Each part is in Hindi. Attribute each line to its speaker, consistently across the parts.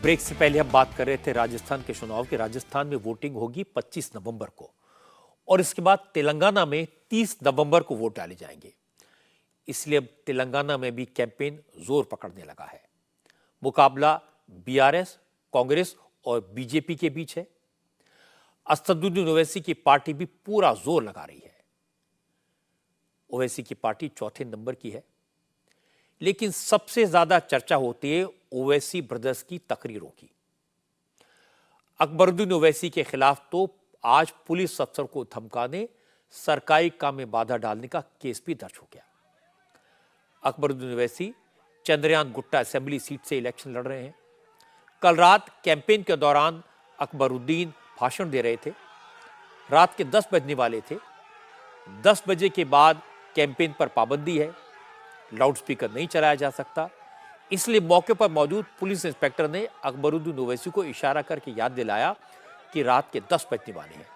Speaker 1: ब्रेक से पहले हम बात कर रहे थे राजस्थान के चुनाव की। राजस्थान में वोटिंग होगी 25 नवंबर को और इसके बाद तेलंगाना में 30 नवंबर को वोट डाले जाएंगे। इसलिए अब तेलंगाना में भी कैंपेन जोर पकड़ने लगा है। मुकाबला बीआरएस, कांग्रेस और बीजेपी के बीच है। असदुद्दीन ओवैसी की पार्टी भी पूरा जोर लगा रही है। ओवैसी की पार्टी चौथे नंबर की है, लेकिन सबसे ज्यादा चर्चा होती है ओवैसी ब्रदर्स की तकरीरों की। अकबरुद्दीन ओवैसी के खिलाफ तो आज पुलिस अफसर को धमकाने, सरकारी काम में बाधा डालने का केस भी दर्ज हो गया। अकबरुद्दीन ओवैसी चंद्रयान गुट्टा असेंबली सीट से इलेक्शन लड़ रहे हैं। कल रात कैंपेन के दौरान अकबरुद्दीन भाषण दे रहे थे। रात के 10 बजने वाले थे। 10 बजे के बाद कैंपेन पर पाबंदी है, लाउडस्पीकर नहीं चलाया जा सकता। इसलिए मौके पर मौजूद पुलिस इंस्पेक्टर ने अकबरुद्दीन ओवैसी को इशारा करके याद दिलाया कि रात के 10 बजने वाले हैं।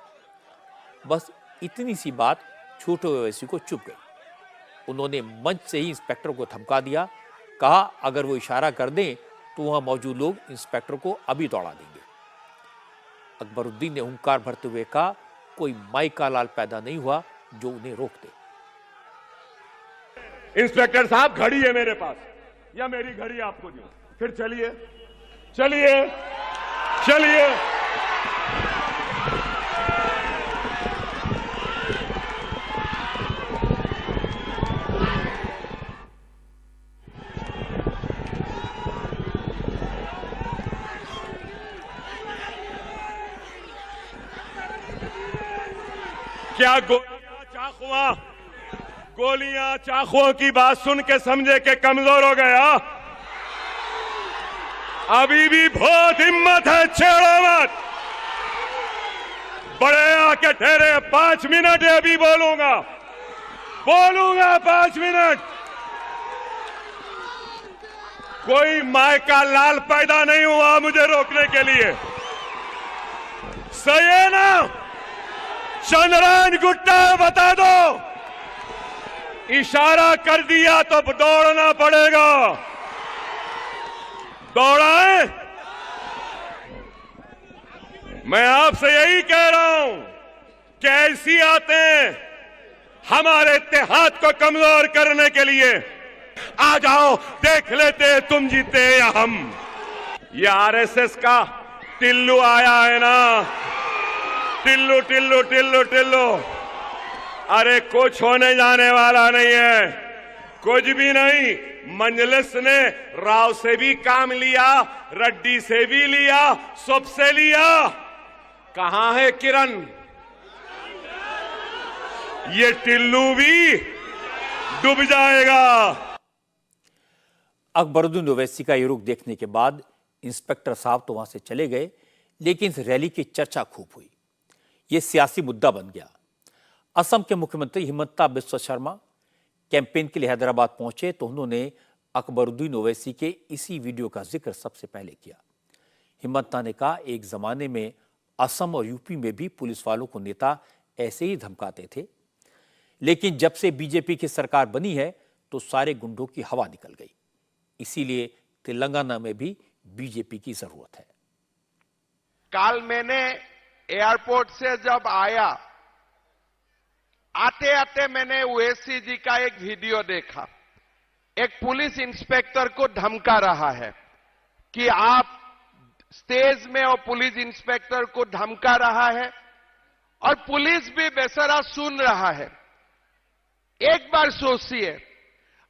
Speaker 1: बस इतनी सी बात छोटे ओवैसी को चुप गई। उन्होंने मंच से ही इंस्पेक्टर को धमका दिया। कहा अगर वो इशारा कर दें तो वहां मौजूद लोग इंस्पेक्टर को अभी दौड़ा देंगे। अकबरुद्दीन ने हुंकार भरते हुए कहा कोई माई का लाल पैदा नहीं हुआ जो उन्हें रोक दे।
Speaker 2: इंस्पेक्टर साहब घड़ी है मेरे पास, या मेरी घड़ी आपको दूं? फिर चलिए चलिए चलिए। क्या गोलियां चाकुओं की बात सुन के समझे के कमजोर हो गया? अभी भी बहुत हिम्मत है, छेड़ो मत। बड़े आके ठहरे, 5 मिनट है, अभी बोलूंगा 5 मिनट। कोई माय का लाल पैदा नहीं हुआ मुझे रोकने के लिए। सही है ना? चंद्रयान गुट्टा बता दो। इशारा कर दिया तो दौड़ना पड़ेगा। दौड़ाए? मैं आपसे यही कह रहा हूं, कैसी आते हैं हमारे इत्तेहाद को कमजोर करने के लिए। आ जाओ, देख लेते हैं तुम जीते या हम। ये आरएसएस का टिल्लू आया है ना, टिल्लू टिल्लू टिल्लू टिल्लू। अरे कुछ होने जाने वाला नहीं है, कुछ भी नहीं। मंजलिस ने राव से भी काम लिया, रेड्डी से भी लिया, सबसे लिया। कहां है किरण? ये टिल्लू भी डूब जाएगा।
Speaker 1: अकबरुद्दीन ओवैसी का ये रुख देखने के बाद इंस्पेक्टर साहब तो वहां से चले गए, लेकिन इस रैली की चर्चा खूब हुई। यह सियासी मुद्दा बन गया। असम के मुख्यमंत्री हिमंता बिस्वा शर्मा कैंपेन के लिए हैदराबाद पहुंचे तो उन्होंने अकबरुद्दीन ओवैसी के इसी वीडियो का जिक्र सबसे पहले किया। हिमंता ने कहा एक जमाने में असम और यूपी में भी पुलिस वालों को नेता ऐसे ही धमकाते थे, लेकिन जब से बीजेपी की सरकार बनी है तो सारे गुंडों की हवा निकल गई। इसीलिए तेलंगाना में भी बीजेपी की जरूरत है।
Speaker 3: कल मैंने एयरपोर्ट से जब आया, आते आते मैंने ओवैसी जी का एक वीडियो देखा। एक पुलिस इंस्पेक्टर को धमका रहा है कि आप स्टेज में, और पुलिस इंस्पेक्टर को धमका रहा है और पुलिस भी बेचारा सुन रहा है। एक बार सोचिए,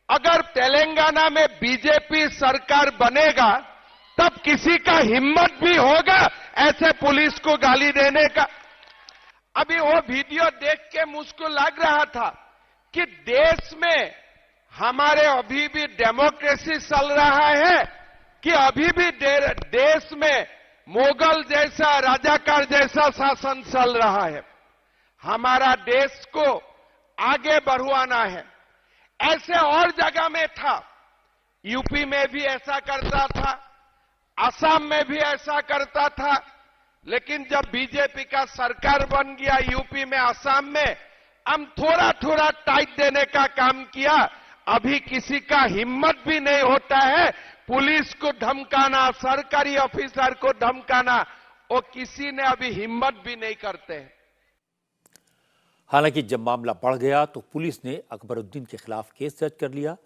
Speaker 3: अगर तेलंगाना में बीजेपी सरकार बनेगा तब किसी का हिम्मत भी होगा ऐसे पुलिस को गाली देने का? अभी वो वीडियो देख के मुझको लग रहा था कि देश में हमारे अभी भी डेमोक्रेसी चल रहा है कि अभी भी देश में मुगल जैसा, राजाकार जैसा शासन चल रहा है। हमारा देश को आगे बढ़वाना है। ऐसे और जगह में था, यूपी में भी ऐसा करता था, असम में भी ऐसा करता था, लेकिन जब बीजेपी का सरकार बन गया यूपी में, असम में, हम थोड़ा थोड़ा टाइट देने का काम किया। अभी किसी का हिम्मत भी नहीं होता है पुलिस को धमकाना, सरकारी ऑफिसर को धमकाना, वो किसी ने अभी हिम्मत भी नहीं करते हैं।
Speaker 1: हालांकि जब मामला बढ़ गया तो पुलिस ने अकबरुद्दीन के खिलाफ केस दर्ज कर लिया,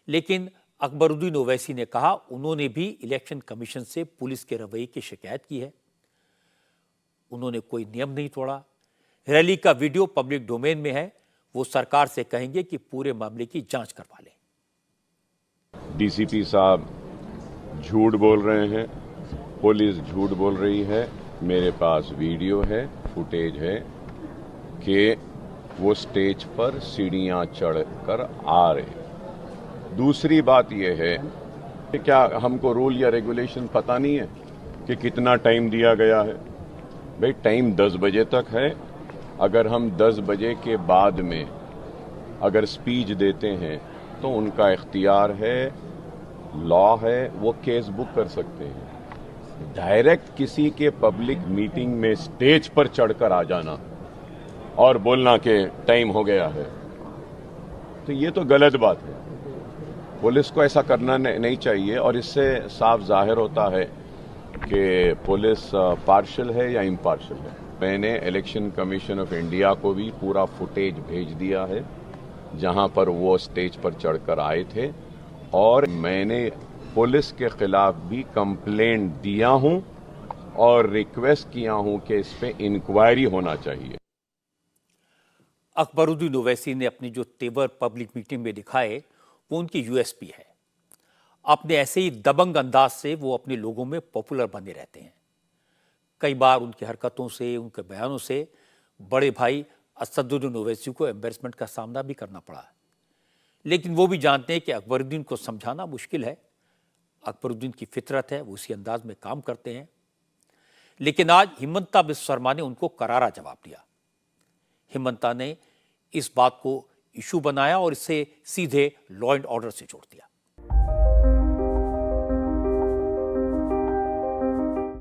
Speaker 1: लेकिन अकबरुद्दीन ओवैसी ने कहा उन्होंने भी इलेक्शन कमीशन से पुलिस के रवैये की शिकायत की है। उन्होंने कोई नियम नहीं तोड़ा। रैली का वीडियो पब्लिक डोमेन में है, वो सरकार से कहेंगे कि पूरे मामले की जांच करवा लें।
Speaker 4: डीसीपी साहब झूठ बोल रहे हैं, पुलिस झूठ बोल रही है। मेरे पास वीडियो है, फुटेज है कि वो स्टेज पर सीढ़ियां चढ़कर आ रहे। दूसरी बात यह है कि क्या हमको रूल या रेगुलेशन पता नहीं है कि कितना टाइम दिया गया है? भाई टाइम 10 बजे तक है। अगर हम 10 बजे के बाद में अगर स्पीच देते हैं तो उनका इख्तियार है, लॉ है, वो केस बुक कर सकते हैं। डायरेक्ट किसी के पब्लिक मीटिंग में स्टेज पर चढ़कर आ जाना और बोलना कि टाइम हो गया है, तो ये तो गलत बात है। पुलिस को ऐसा करना नहीं चाहिए और इससे साफ जाहिर होता है कि पुलिस पार्शियल है या इम्पार्शियल है। मैंने इलेक्शन कमीशन ऑफ इंडिया को भी पूरा फुटेज भेज दिया है जहां पर वो स्टेज पर चढ़कर आए थे, और मैंने पुलिस के खिलाफ भी कंप्लेंट दिया हूं और रिक्वेस्ट किया हूं कि इस पे इंक्वायरी होना चाहिए।
Speaker 1: अकबरुद्दीन ओवैसी ने अपने जो तेवर पब्लिक मीटिंग में दिखाए वो उनकी यूएसपी है। अपने ऐसे ही दबंग अंदाज से वो अपने लोगों में पॉपुलर बने रहते हैं। कई बार उनकी हरकतों से, उनके बयानों से बड़े भाई असदुद्दीन ओवैसी को एम्बैरेसमेंट का सामना भी करना पड़ा, लेकिन वो भी जानते हैं कि अकबरुद्दीन को समझाना मुश्किल है। अकबरुद्दीन की फितरत है, वो उसी अंदाज में काम करते हैं। लेकिन आज हिमंता बिस्वा शर्मा ने उनको करारा जवाब दिया। हिमंता ने इस बात को इशू बनाया और इसे सीधे लॉ एंड ऑर्डर से जोड़ दिया।